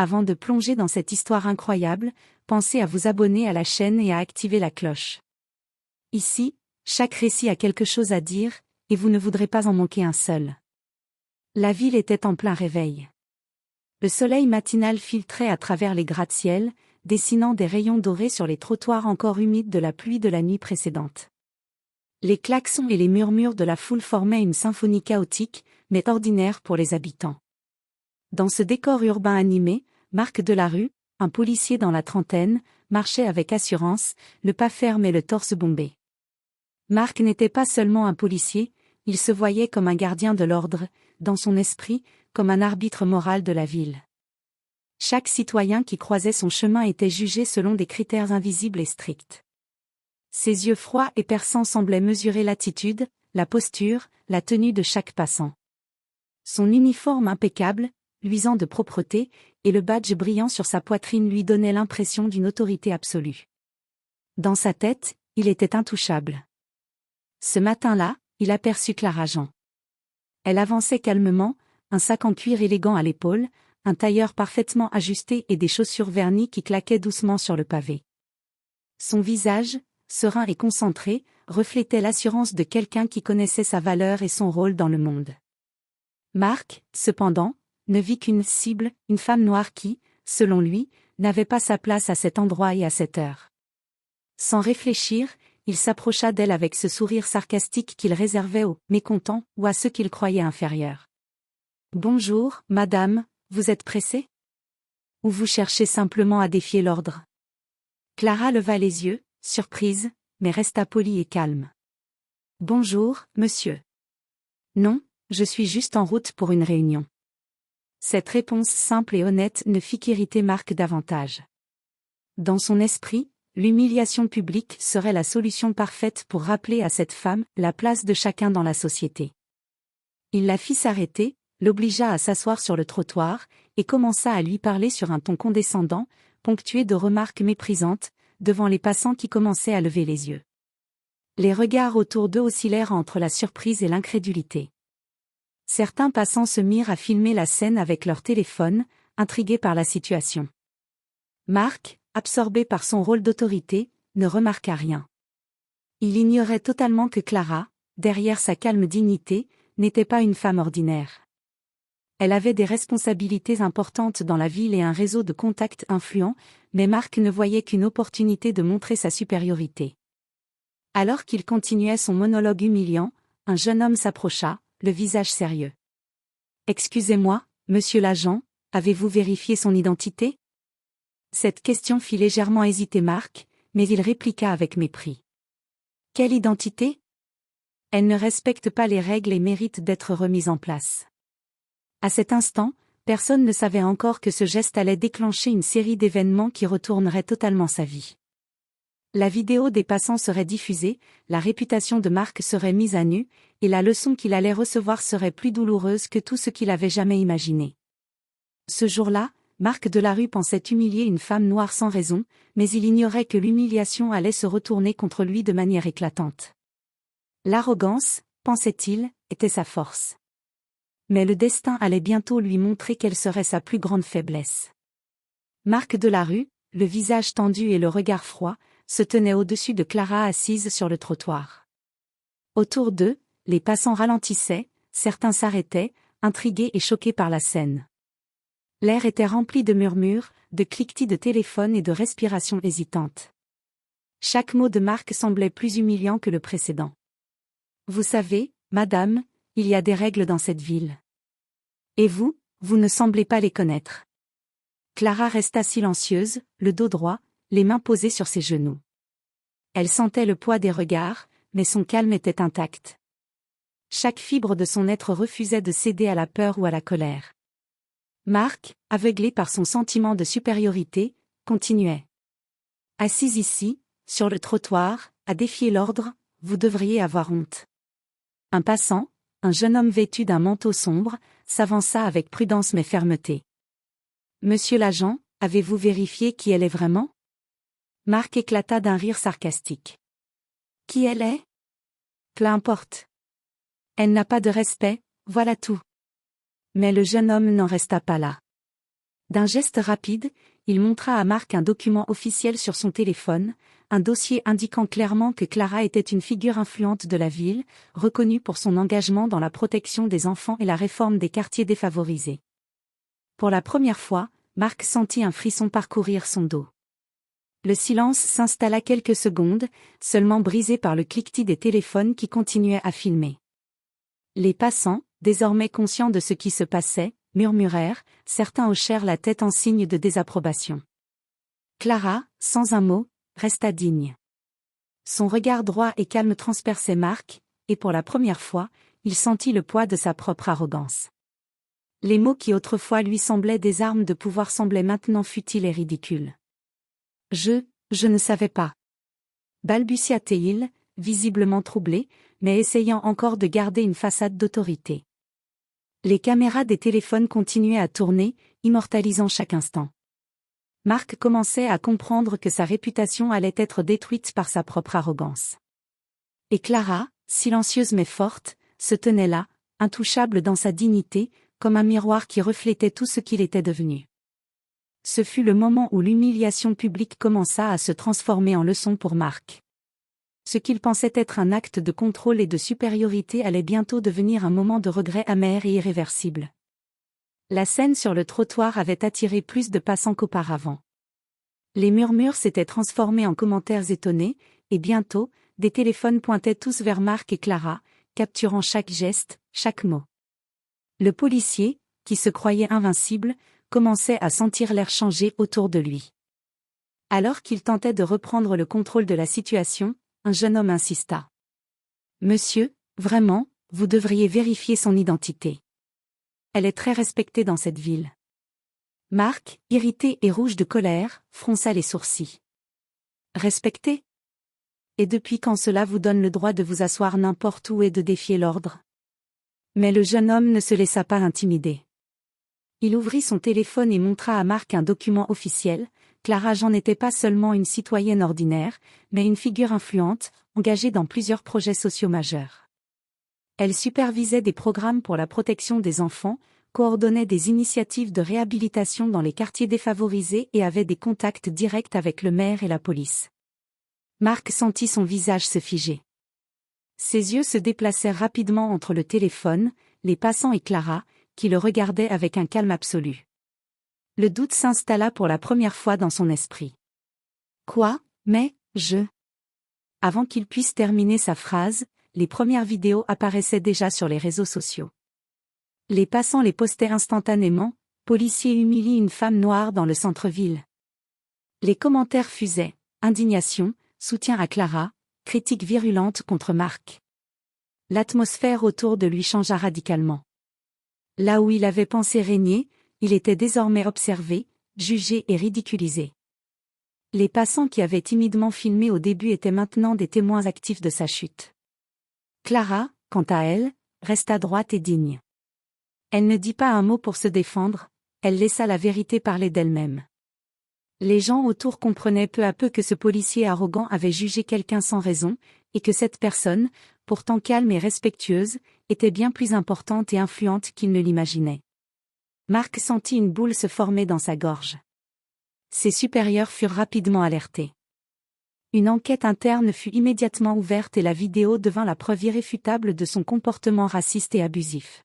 Avant de plonger dans cette histoire incroyable, pensez à vous abonner à la chaîne et à activer la cloche. Ici, chaque récit a quelque chose à dire, et vous ne voudrez pas en manquer un seul. La ville était en plein réveil. Le soleil matinal filtrait à travers les gratte-ciel, dessinant des rayons dorés sur les trottoirs encore humides de la pluie de la nuit précédente. Les klaxons et les murmures de la foule formaient une symphonie chaotique, mais ordinaire pour les habitants. Dans ce décor urbain animé, Marc Delarue, un policier dans la trentaine, marchait avec assurance, le pas ferme et le torse bombé. Marc n'était pas seulement un policier, il se voyait comme un gardien de l'ordre, dans son esprit, comme un arbitre moral de la ville. Chaque citoyen qui croisait son chemin était jugé selon des critères invisibles et stricts. Ses yeux froids et perçants semblaient mesurer l'attitude, la posture, la tenue de chaque passant. Son uniforme impeccable, luisant de propreté, et le badge brillant sur sa poitrine lui donnaient l'impression d'une autorité absolue. Dans sa tête, il était intouchable. Ce matin-là, il aperçut Clara Jean. Elle avançait calmement, un sac en cuir élégant à l'épaule, un tailleur parfaitement ajusté et des chaussures vernies qui claquaient doucement sur le pavé. Son visage, serein et concentré, reflétait l'assurance de quelqu'un qui connaissait sa valeur et son rôle dans le monde. Marc, cependant, ne vit qu'une cible, une femme noire qui, selon lui, n'avait pas sa place à cet endroit et à cette heure. Sans réfléchir, il s'approcha d'elle avec ce sourire sarcastique qu'il réservait aux mécontents ou à ceux qu'il croyait inférieurs. « Bonjour, madame, vous êtes pressée ? Ou vous cherchez simplement à défier l'ordre ?» Clara leva les yeux, surprise, mais resta polie et calme. « Bonjour, monsieur. »« Non, je suis juste en route pour une réunion. » Cette réponse simple et honnête ne fit qu'irriter Marc davantage. Dans son esprit, l'humiliation publique serait la solution parfaite pour rappeler à cette femme la place de chacun dans la société. Il la fit s'arrêter, l'obligea à s'asseoir sur le trottoir, et commença à lui parler sur un ton condescendant, ponctué de remarques méprisantes, devant les passants qui commençaient à lever les yeux. Les regards autour d'eux oscillèrent entre la surprise et l'incrédulité. Certains passants se mirent à filmer la scène avec leur téléphone, intrigués par la situation. Marc, absorbé par son rôle d'autorité, ne remarqua rien. Il ignorait totalement que Clara, derrière sa calme dignité, n'était pas une femme ordinaire. Elle avait des responsabilités importantes dans la ville et un réseau de contacts influents, mais Marc ne voyait qu'une opportunité de montrer sa supériorité. Alors qu'il continuait son monologue humiliant, un jeune homme s'approcha, le visage sérieux. « Excusez-moi, monsieur l'agent, avez-vous vérifié son identité ?» Cette question fit légèrement hésiter Marc, mais il répliqua avec mépris. « Quelle identité ? Elle ne respecte pas les règles et mérite d'être remise en place. » À cet instant, personne ne savait encore que ce geste allait déclencher une série d'événements qui retourneraient totalement sa vie. La vidéo des passants serait diffusée, la réputation de Marc serait mise à nu, et la leçon qu'il allait recevoir serait plus douloureuse que tout ce qu'il avait jamais imaginé. Ce jour-là, Marc Delarue pensait humilier une femme noire sans raison, mais il ignorait que l'humiliation allait se retourner contre lui de manière éclatante. L'arrogance, pensait-il, était sa force. Mais le destin allait bientôt lui montrer quelle serait sa plus grande faiblesse. Marc Delarue, le visage tendu et le regard froid, se tenait au-dessus de Clara assise sur le trottoir. Autour d'eux, les passants ralentissaient, certains s'arrêtaient, intrigués et choqués par la scène. L'air était rempli de murmures, de cliquetis de téléphone et de respirations hésitantes. Chaque mot de Marc semblait plus humiliant que le précédent. « Vous savez, madame, il y a des règles dans cette ville. Et vous, vous ne semblez pas les connaître. » Clara resta silencieuse, le dos droit, les mains posées sur ses genoux. Elle sentait le poids des regards, mais son calme était intact. Chaque fibre de son être refusait de céder à la peur ou à la colère. Marc, aveuglé par son sentiment de supériorité, continuait. « Assise ici, sur le trottoir, à défier l'ordre, vous devriez avoir honte. » Un passant, un jeune homme vêtu d'un manteau sombre, s'avança avec prudence mais fermeté. « Monsieur l'agent, avez-vous vérifié qui elle est vraiment ?» Marc éclata d'un rire sarcastique. « Qui elle est ? Peu importe. Elle n'a pas de respect, voilà tout. » Mais le jeune homme n'en resta pas là. D'un geste rapide, il montra à Marc un document officiel sur son téléphone, un dossier indiquant clairement que Clara était une figure influente de la ville, reconnue pour son engagement dans la protection des enfants et la réforme des quartiers défavorisés. Pour la première fois, Marc sentit un frisson parcourir son dos. Le silence s'installa quelques secondes, seulement brisé par le cliquetis des téléphones qui continuaient à filmer. Les passants, désormais conscients de ce qui se passait, murmurèrent, certains hochèrent la tête en signe de désapprobation. Clara, sans un mot, resta digne. Son regard droit et calme transperçait Marc, et pour la première fois, il sentit le poids de sa propre arrogance. Les mots qui autrefois lui semblaient des armes de pouvoir semblaient maintenant futiles et ridicules. Je ne savais pas. Balbutia-t-il, visiblement troublé, mais essayant encore de garder une façade d'autorité. Les caméras des téléphones continuaient à tourner, immortalisant chaque instant. Marc commençait à comprendre que sa réputation allait être détruite par sa propre arrogance. Et Clara, silencieuse mais forte, se tenait là, intouchable dans sa dignité, comme un miroir qui reflétait tout ce qu'il était devenu. Ce fut le moment où l'humiliation publique commença à se transformer en leçon pour Marc. Ce qu'il pensait être un acte de contrôle et de supériorité allait bientôt devenir un moment de regret amer et irréversible. La scène sur le trottoir avait attiré plus de passants qu'auparavant. Les murmures s'étaient transformés en commentaires étonnés, et bientôt, des téléphones pointaient tous vers Marc et Clara, capturant chaque geste, chaque mot. Le policier, qui se croyait invincible, commençait à sentir l'air changer autour de lui. Alors qu'il tentait de reprendre le contrôle de la situation, un jeune homme insista. « Monsieur, vraiment, vous devriez vérifier son identité. Elle est très respectée dans cette ville. » Marc, irrité et rouge de colère, fronça les sourcils. « Respectée ? Et depuis quand cela vous donne le droit de vous asseoir n'importe où et de défier l'ordre ? » Mais le jeune homme ne se laissa pas intimider. Il ouvrit son téléphone et montra à Marc un document officiel. Clara Jean n'était pas seulement une citoyenne ordinaire, mais une figure influente, engagée dans plusieurs projets sociaux majeurs. Elle supervisait des programmes pour la protection des enfants, coordonnait des initiatives de réhabilitation dans les quartiers défavorisés et avait des contacts directs avec le maire et la police. Marc sentit son visage se figer. Ses yeux se déplacèrent rapidement entre le téléphone, les passants et Clara, qui le regardaient avec un calme absolu. Le doute s'installa pour la première fois dans son esprit. Quoi, mais, je... Avant qu'il puisse terminer sa phrase, les premières vidéos apparaissaient déjà sur les réseaux sociaux. Les passants les postaient instantanément, policier humilie une femme noire dans le centre-ville. Les commentaires fusaient, indignation, soutien à Clara, critiques virulentes contre Marc. L'atmosphère autour de lui changea radicalement. Là où il avait pensé régner, il était désormais observé, jugé et ridiculisé. Les passants qui avaient timidement filmé au début étaient maintenant des témoins actifs de sa chute. Clara, quant à elle, resta droite et digne. Elle ne dit pas un mot pour se défendre, elle laissa la vérité parler d'elle-même. Les gens autour comprenaient peu à peu que ce policier arrogant avait jugé quelqu'un sans raison, et que cette personne, pourtant calme et respectueuse, était bien plus importante et influente qu'il ne l'imaginait. Marc sentit une boule se former dans sa gorge. Ses supérieurs furent rapidement alertés. Une enquête interne fut immédiatement ouverte et la vidéo devint la preuve irréfutable de son comportement raciste et abusif.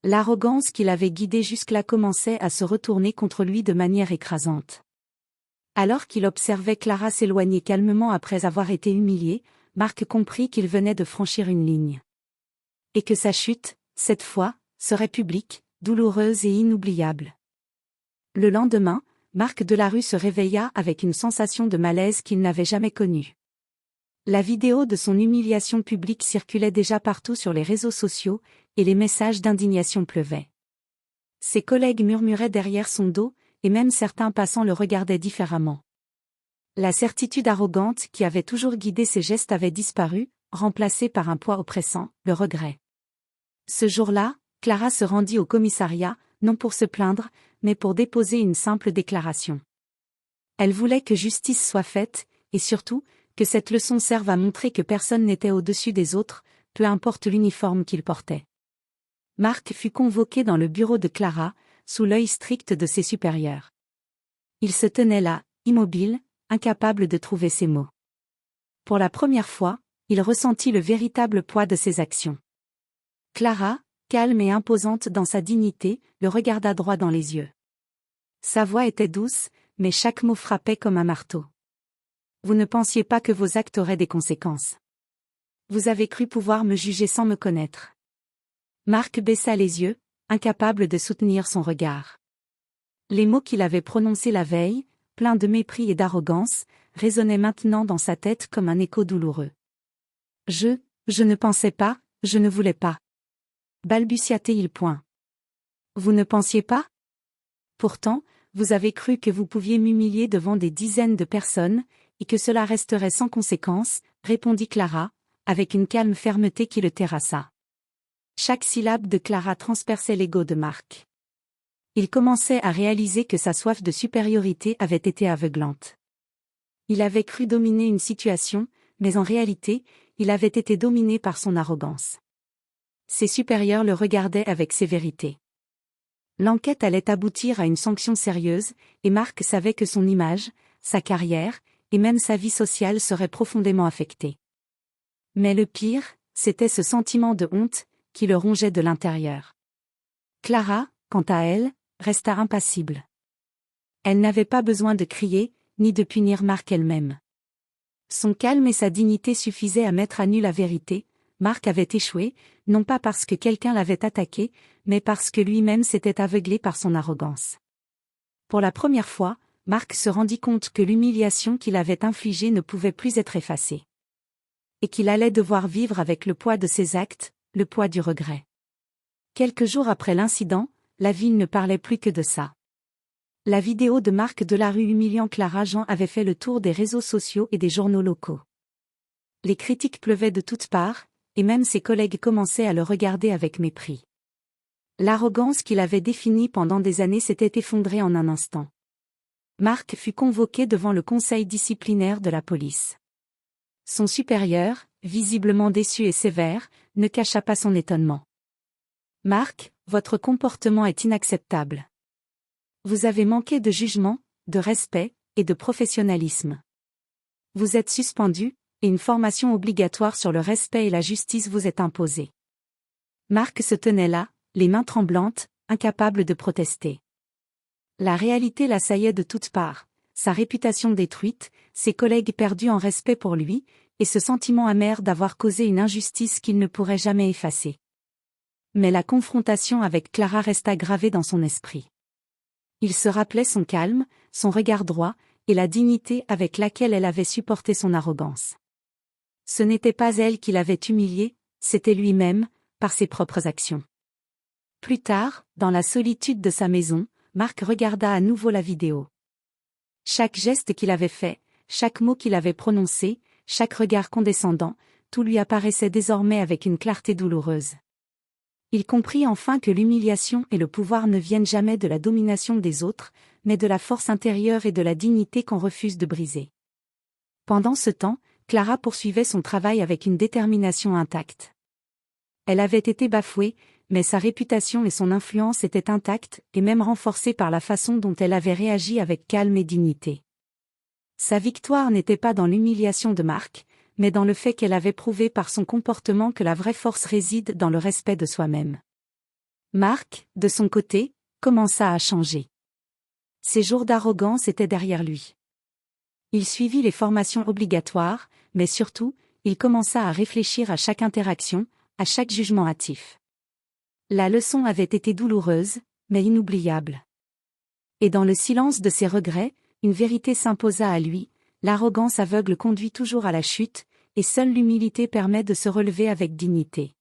L'arrogance qui l'avait guidé jusque-là commençait à se retourner contre lui de manière écrasante. Alors qu'il observait Clara s'éloigner calmement après avoir été humiliée, Marc comprit qu'il venait de franchir une ligne. Et que sa chute, cette fois, serait publique, douloureuse et inoubliable. Le lendemain, Marc Delarue se réveilla avec une sensation de malaise qu'il n'avait jamais connue. La vidéo de son humiliation publique circulait déjà partout sur les réseaux sociaux, et les messages d'indignation pleuvaient. Ses collègues murmuraient derrière son dos, et même certains passants le regardaient différemment. La certitude arrogante qui avait toujours guidé ses gestes avait disparu, remplacée par un poids oppressant, le regret. Ce jour-là, Clara se rendit au commissariat, non pour se plaindre, mais pour déposer une simple déclaration. Elle voulait que justice soit faite, et surtout, que cette leçon serve à montrer que personne n'était au-dessus des autres, peu importe l'uniforme qu'il portait. Marc fut convoqué dans le bureau de Clara, sous l'œil strict de ses supérieurs. Il se tenait là, immobile, incapable de trouver ses mots. Pour la première fois, il ressentit le véritable poids de ses actions. Clara, calme et imposante dans sa dignité, le regarda droit dans les yeux. Sa voix était douce, mais chaque mot frappait comme un marteau. Vous ne pensiez pas que vos actes auraient des conséquences. Vous avez cru pouvoir me juger sans me connaître. Marc baissa les yeux, incapable de soutenir son regard. Les mots qu'il avait prononcés la veille, pleins de mépris et d'arrogance, résonnaient maintenant dans sa tête comme un écho douloureux. Je ne pensais pas, je ne voulais pas. Balbutia-t-il point. Vous ne pensiez pas? Pourtant, vous avez cru que vous pouviez m'humilier devant des dizaines de personnes, et que cela resterait sans conséquence, répondit Clara, avec une calme fermeté qui le terrassa. Chaque syllabe de Clara transperçait l'ego de Marc. Il commençait à réaliser que sa soif de supériorité avait été aveuglante. Il avait cru dominer une situation, mais en réalité, il avait été dominé par son arrogance. Ses supérieurs le regardaient avec sévérité. L'enquête allait aboutir à une sanction sérieuse, et Marc savait que son image, sa carrière, et même sa vie sociale seraient profondément affectées. Mais le pire, c'était ce sentiment de honte, qui le rongeait de l'intérieur. Clara, quant à elle, resta impassible. Elle n'avait pas besoin de crier, ni de punir Marc elle-même. Son calme et sa dignité suffisaient à mettre à nu la vérité. Marc avait échoué, non pas parce que quelqu'un l'avait attaqué, mais parce que lui-même s'était aveuglé par son arrogance. Pour la première fois, Marc se rendit compte que l'humiliation qu'il avait infligée ne pouvait plus être effacée. Et qu'il allait devoir vivre avec le poids de ses actes, le poids du regret. Quelques jours après l'incident, la ville ne parlait plus que de ça. La vidéo de Marc Delarue humiliant Clara Jean avait fait le tour des réseaux sociaux et des journaux locaux. Les critiques pleuvaient de toutes parts, et même ses collègues commençaient à le regarder avec mépris. L'arrogance qu'il avait définie pendant des années s'était effondrée en un instant. Marc fut convoqué devant le conseil disciplinaire de la police. Son supérieur, visiblement déçu et sévère, ne cacha pas son étonnement. « Marc, votre comportement est inacceptable. Vous avez manqué de jugement, de respect, et de professionnalisme. Vous êtes suspendu, et une formation obligatoire sur le respect et la justice vous est imposée. » Marc se tenait là, les mains tremblantes, incapable de protester. La réalité l'assaillait de toutes parts, sa réputation détruite, ses collègues perdus en respect pour lui, et ce sentiment amer d'avoir causé une injustice qu'il ne pourrait jamais effacer. Mais la confrontation avec Clara resta gravée dans son esprit. Il se rappelait son calme, son regard droit, et la dignité avec laquelle elle avait supporté son arrogance. Ce n'était pas elle qui l'avait humilié, c'était lui-même, par ses propres actions. Plus tard, dans la solitude de sa maison, Marc regarda à nouveau la vidéo. Chaque geste qu'il avait fait, chaque mot qu'il avait prononcé, chaque regard condescendant, tout lui apparaissait désormais avec une clarté douloureuse. Il comprit enfin que l'humiliation et le pouvoir ne viennent jamais de la domination des autres, mais de la force intérieure et de la dignité qu'on refuse de briser. Pendant ce temps, Clara poursuivait son travail avec une détermination intacte. Elle avait été bafouée, mais sa réputation et son influence étaient intactes et même renforcées par la façon dont elle avait réagi avec calme et dignité. Sa victoire n'était pas dans l'humiliation de Marc, mais dans le fait qu'elle avait prouvé par son comportement que la vraie force réside dans le respect de soi-même. Marc, de son côté, commença à changer. Ses jours d'arrogance étaient derrière lui. Il suivit les formations obligatoires, mais surtout, il commença à réfléchir à chaque interaction, à chaque jugement hâtif. La leçon avait été douloureuse, mais inoubliable. Et dans le silence de ses regrets, une vérité s'imposa à lui: l'arrogance aveugle conduit toujours à la chute, et seule l'humilité permet de se relever avec dignité.